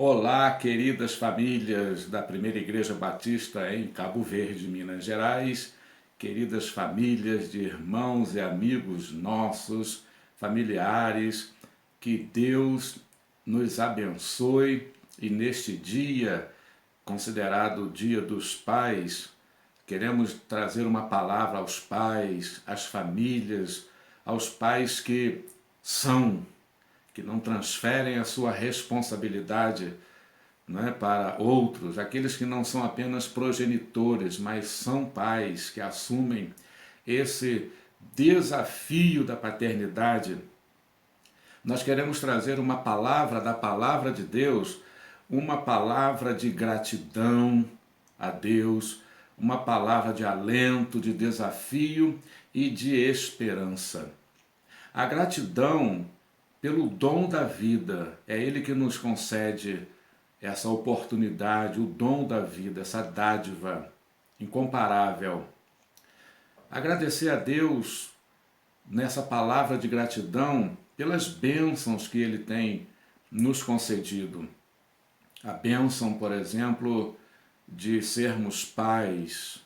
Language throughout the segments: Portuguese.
Olá, queridas famílias da Primeira Igreja Batista em Cabo Verde, Minas Gerais, queridas famílias de irmãos e amigos nossos, familiares, que Deus nos abençoe e neste dia, considerado o Dia dos Pais, queremos trazer uma palavra aos pais, às famílias, aos pais que não transferem a sua responsabilidade, né, para outros, aqueles que não são apenas progenitores, mas são pais que assumem esse desafio da paternidade. Nós queremos trazer uma palavra da palavra de Deus, uma palavra de gratidão a Deus, uma palavra de alento, de desafio e de esperança. A gratidão pelo dom da vida, é Ele que nos concede essa oportunidade, o dom da vida, essa dádiva incomparável. Agradecer a Deus nessa palavra de gratidão pelas bênçãos que Ele tem nos concedido. A bênção, por exemplo, de sermos pais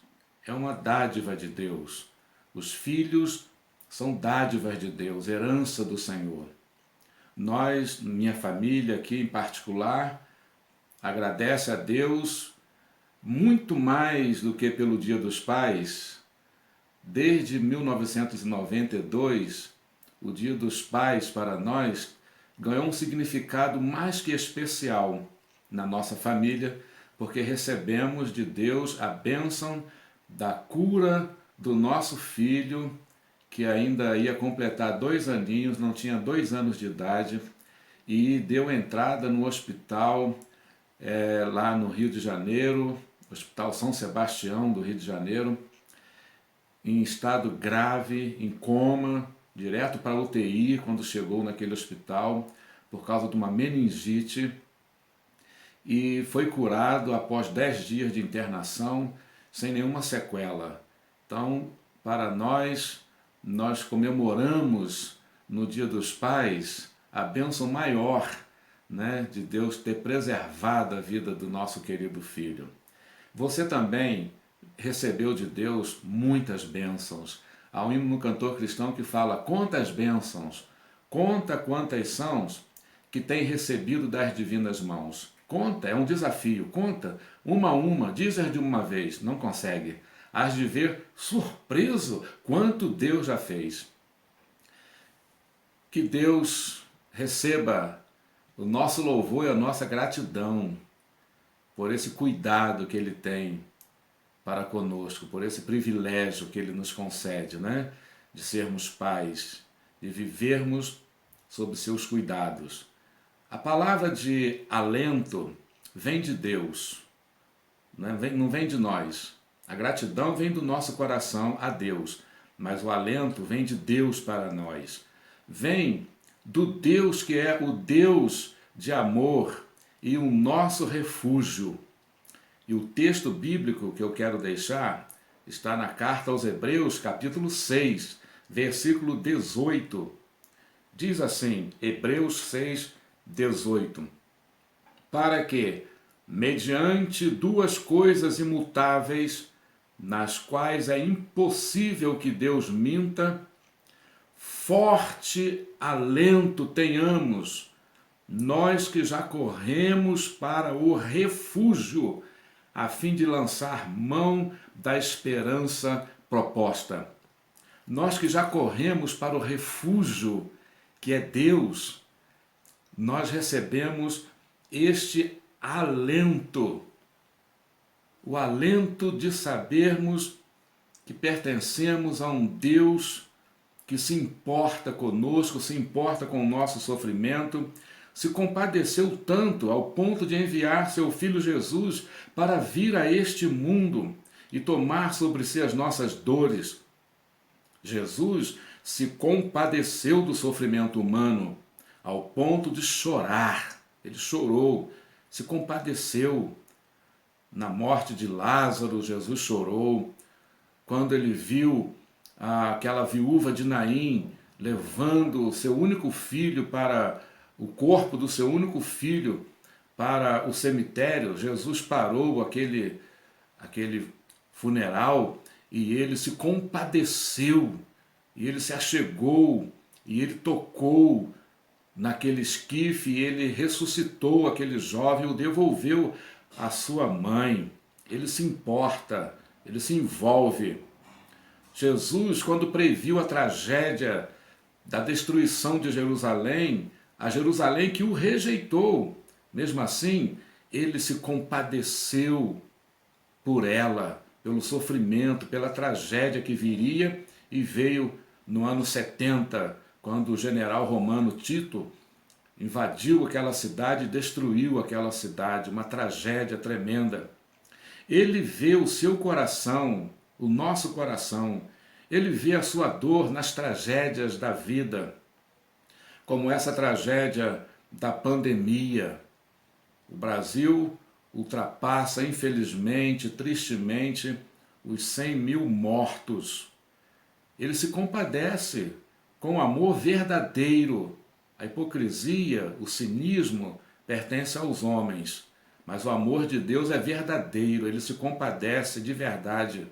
é uma dádiva de Deus. Os filhos são dádivas de Deus, herança do Senhor. Nós, minha família aqui em particular, agradece a Deus muito mais do que pelo Dia dos Pais. Desde 1992, o Dia dos Pais para nós ganhou um significado mais que especial na nossa família, porque recebemos de Deus a bênção da cura do nosso filho, que ainda ia completar 2 aninhos, não tinha 2 anos de idade, e deu entrada no hospital lá no Rio de Janeiro, Hospital São Sebastião do Rio de Janeiro, em estado grave, em coma, direto para a UTI quando chegou naquele hospital, por causa de uma meningite, e foi curado após 10 dias de internação, sem nenhuma sequela. Então, para nós comemoramos no Dia dos Pais a bênção maior, né, de Deus ter preservado a vida do nosso querido filho. Você também recebeu de Deus muitas bênçãos. Há um hino no cantor cristão que fala: conta as bênçãos, conta quantas são que tem recebido das divinas mãos. Conta, é um desafio, conta uma a uma, dizer de uma vez, não consegue. Hás de ver surpreso quanto Deus já fez. Que Deus receba o nosso louvor e a nossa gratidão por esse cuidado que Ele tem para conosco, por esse privilégio que Ele nos concede, né? De sermos pais, de vivermos sob seus cuidados. A palavra de alento vem de Deus, né? Não vem de nós. A gratidão vem do nosso coração a Deus, mas o alento vem de Deus para nós. Vem do Deus que é o Deus de amor e o nosso refúgio. E o texto bíblico que eu quero deixar está na carta aos Hebreus, capítulo 6, versículo 18. Diz assim, Hebreus 6, 18. Para que, mediante 2 coisas imutáveis, nas quais é impossível que Deus minta, forte alento tenhamos, nós que já corremos para o refúgio, a fim de lançar mão da esperança proposta. Nós que já corremos para o refúgio, que é Deus, nós recebemos este alento, o alento de sabermos que pertencemos a um Deus que se importa conosco, se importa com o nosso sofrimento, se compadeceu tanto ao ponto de enviar seu Filho Jesus para vir a este mundo e tomar sobre si as nossas dores. Jesus se compadeceu do sofrimento humano ao ponto de chorar. Ele chorou, se compadeceu. Na morte de Lázaro, Jesus chorou. Quando ele viu aquela viúva de Naim levando o seu único filho para o corpo do seu único filho para o cemitério, Jesus parou aquele funeral e ele se compadeceu, e ele se achegou, e ele tocou naquele esquife, e ele ressuscitou aquele jovem, o devolveu à sua mãe. Ele se importa, ele se envolve. Jesus, quando previu a tragédia da destruição de Jerusalém, a Jerusalém que o rejeitou, mesmo assim, ele se compadeceu por ela, pelo sofrimento, pela tragédia que viria e veio no ano 70, quando o general romano Tito invadiu aquela cidade e destruiu aquela cidade, uma tragédia tremenda. Ele vê o seu coração, o nosso coração, ele vê a sua dor nas tragédias da vida, como essa tragédia da pandemia. O Brasil ultrapassa, infelizmente, tristemente, os 100 mil mortos. Ele se compadece com amor verdadeiro. A hipocrisia, o cinismo, pertence aos homens, mas o amor de Deus é verdadeiro, ele se compadece de verdade.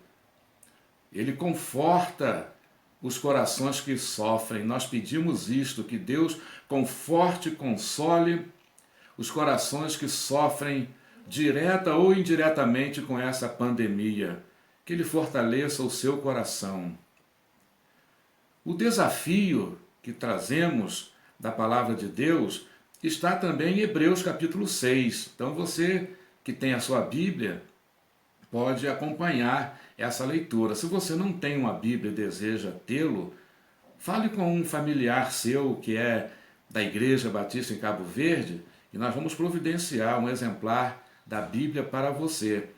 Ele conforta os corações que sofrem. Nós pedimos isto, que Deus conforte e console os corações que sofrem direta ou indiretamente com essa pandemia. Que Ele fortaleça o seu coração. O desafio que trazemos da palavra de Deus está também em Hebreus capítulo 6. Então você que tem a sua Bíblia pode acompanhar essa leitura. Se você não tem uma Bíblia e deseja tê-lo, fale com um familiar seu que é da Igreja Batista em Cabo Verde e nós vamos providenciar um exemplar da Bíblia para você.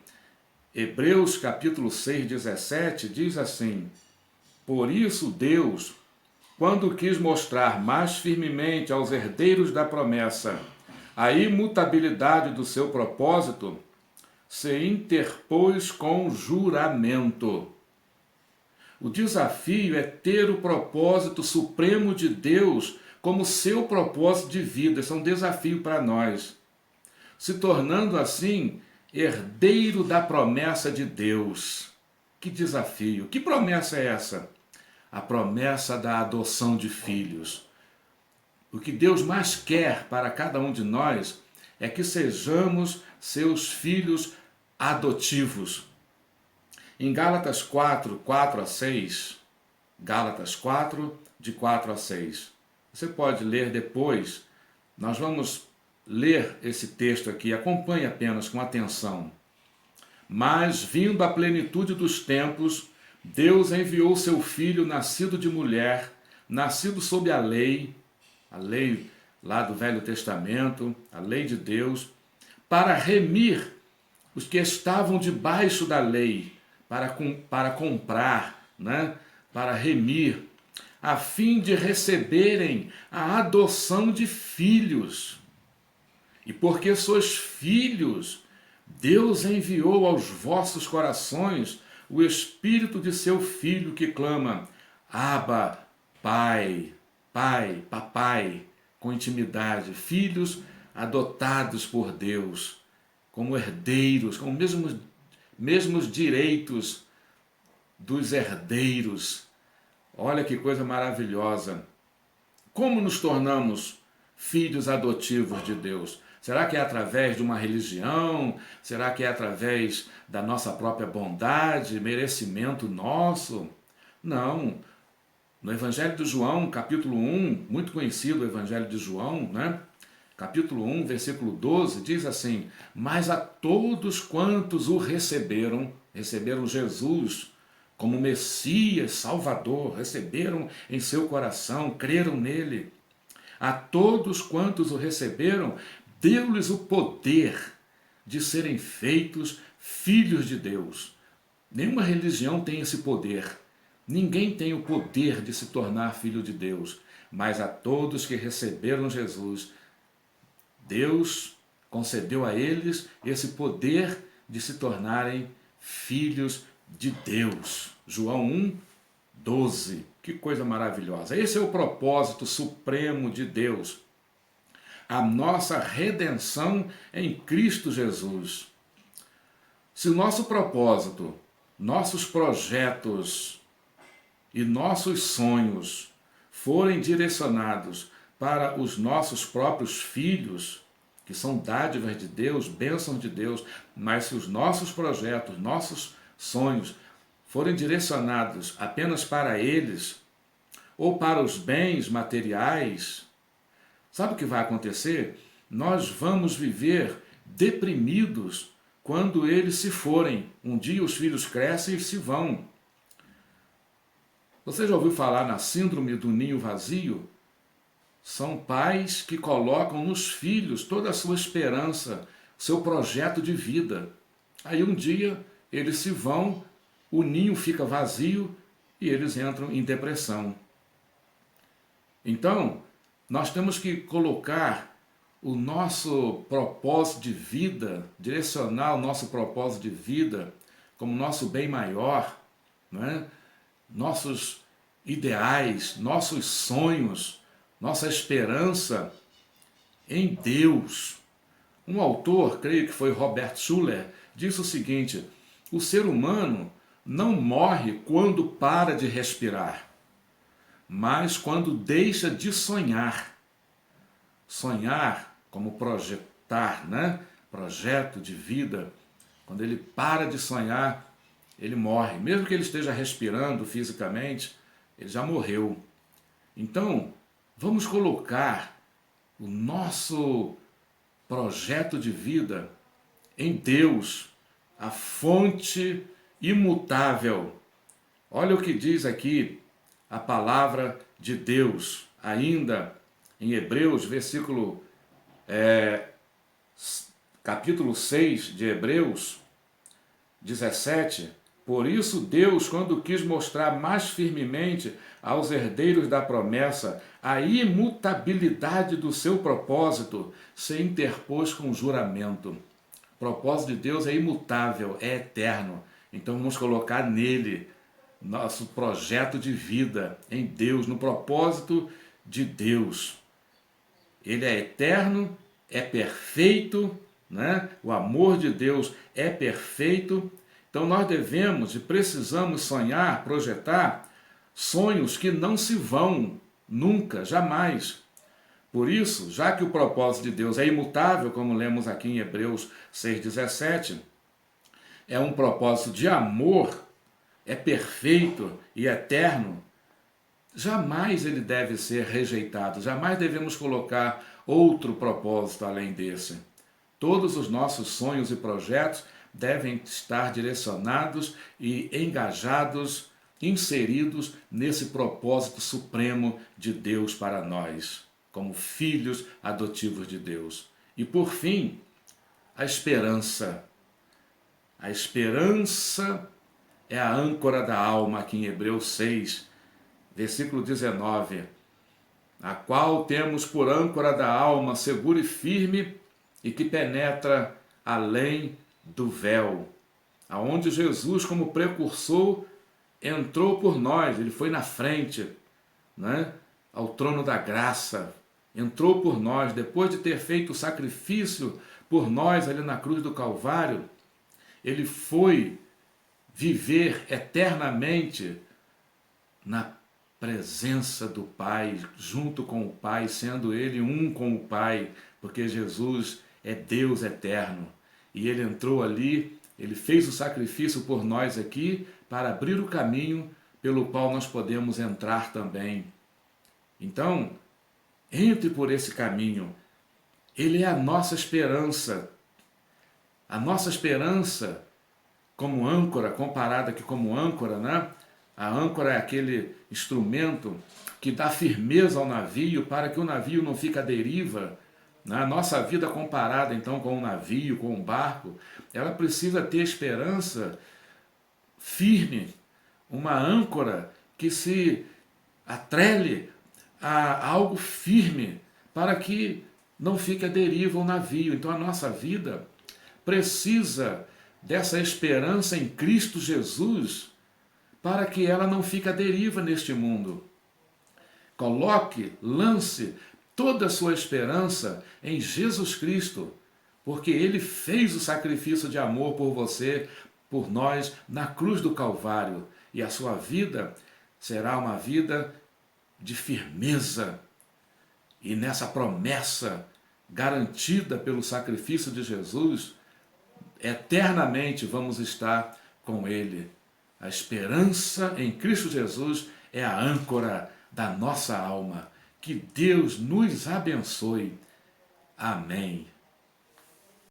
Hebreus capítulo 6, 17 diz assim: Por isso Deus, quando quis mostrar mais firmemente aos herdeiros da promessa a imutabilidade do seu propósito, se interpôs com juramento. O desafio é ter o propósito supremo de Deus como seu propósito de vida. Isso é um desafio para nós. Se tornando assim herdeiro da promessa de Deus. Que desafio! Que promessa é essa? A promessa da adoção de filhos. O que Deus mais quer para cada um de nós é que sejamos seus filhos adotivos. Em Gálatas 4, 4 a 6, Gálatas 4, de 4 a 6, você pode ler depois, nós vamos ler esse texto aqui, acompanhe apenas com atenção. Mas, vindo a plenitude dos tempos, Deus enviou seu Filho, nascido de mulher, nascido sob a lei lá do Velho Testamento, a lei de Deus, para remir os que estavam debaixo da lei, para comprar, né? Para remir, a fim de receberem a adoção de filhos. E porque sois filhos, Deus enviou aos vossos corações o Espírito de seu Filho que clama, Abba, Pai, Pai, Papai, com intimidade, filhos adotados por Deus, como herdeiros, com os mesmos direitos dos herdeiros. Olha que coisa maravilhosa. Como nos tornamos filhos adotivos de Deus? Será que é através de uma religião? Será que é através da nossa própria bondade, merecimento nosso? Não. No Evangelho de João, capítulo 1, muito conhecido o Evangelho de João, né? Capítulo 1, versículo 12, diz assim: Mas a todos quantos o receberam Jesus como Messias, Salvador, receberam em seu coração, creram nele. A todos quantos o receberam, deu-lhes o poder de serem feitos filhos de Deus. Nenhuma religião tem esse poder. Ninguém tem o poder de se tornar filho de Deus. Mas a todos que receberam Jesus, Deus concedeu a eles esse poder de se tornarem filhos de Deus. João 1, 12. Que coisa maravilhosa. Esse é o propósito supremo de Deus. a nossa redenção em Cristo Jesus. Se o nosso propósito, nossos projetos e nossos sonhos forem direcionados para os nossos próprios filhos, que são dádivas de Deus, bênçãos de Deus, mas se os nossos projetos, nossos sonhos forem direcionados apenas para eles, ou para os bens materiais, sabe o que vai acontecer? Nós vamos viver deprimidos quando eles se forem. Um dia os filhos crescem e se vão. Você já ouviu falar na síndrome do ninho vazio? São pais que colocam nos filhos toda a sua esperança, seu projeto de vida. Aí um dia eles se vão, o ninho fica vazio e eles entram em depressão. Então, nós temos que colocar o nosso propósito de vida, direcionar o nosso propósito de vida como nosso bem maior, não é? Nossos ideais, nossos sonhos, nossa esperança em Deus. Um autor, creio que foi Robert Schuller, disse o seguinte: o ser humano não morre quando para de respirar, mas quando deixa de sonhar. Sonhar como projetar, né? Projeto de vida. Quando ele para de sonhar, ele morre. Mesmo que ele esteja respirando fisicamente, ele já morreu. Então, vamos colocar o nosso projeto de vida em Deus, a fonte imutável. Olha o que diz aqui a palavra de Deus, ainda em Hebreus, capítulo 6 de Hebreus 17. Por isso Deus, quando quis mostrar mais firmemente aos herdeiros da promessa a imutabilidade do seu propósito, se interpôs com juramento. O propósito de Deus é imutável, é eterno. Então vamos colocar nele nosso projeto de vida, em Deus, no propósito de Deus. Ele é eterno, é perfeito, né? O amor de Deus é perfeito. Então nós devemos e precisamos sonhar, projetar sonhos que não se vão nunca, jamais. Por isso, já que o propósito de Deus é imutável, como lemos aqui em Hebreus 6,17, é um propósito de amor, é perfeito e eterno, jamais ele deve ser rejeitado, jamais devemos colocar outro propósito além desse. Todos os nossos sonhos e projetos devem estar direcionados e engajados, inseridos nesse propósito supremo de Deus para nós, como filhos adotivos de Deus. E por fim, a esperança. A esperança é a âncora da alma, aqui em Hebreus 6, versículo 19, a qual temos por âncora da alma segura e firme e que penetra além do véu, aonde Jesus, como precursor, entrou por nós, ele foi na frente, né, ao trono da graça, entrou por nós, depois de ter feito o sacrifício por nós ali na cruz do Calvário, ele foi viver eternamente na presença do Pai, junto com o Pai, sendo ele um com o Pai, porque Jesus é Deus eterno. E ele entrou ali, ele fez o sacrifício por nós aqui, para abrir o caminho pelo qual nós podemos entrar também. Então, entre por esse caminho. Ele é a nossa esperança. A nossa esperança, como âncora, comparada aqui como âncora, né? A âncora é aquele instrumento que dá firmeza ao navio para que o navio não fique à deriva. A nossa vida comparada então com um navio, com um barco, ela precisa ter esperança firme, uma âncora que se atrele a algo firme para que não fique à deriva o navio. Então a nossa vida precisa dessa esperança em Cristo Jesus para que ela não fique à deriva neste mundo. Coloque, lance toda a sua esperança em Jesus Cristo, porque Ele fez o sacrifício de amor por você, por nós, na cruz do Calvário, e a sua vida será uma vida de firmeza, e nessa promessa garantida pelo sacrifício de Jesus, eternamente vamos estar com Ele. A esperança em Cristo Jesus é a âncora da nossa alma. Que Deus nos abençoe. Amém.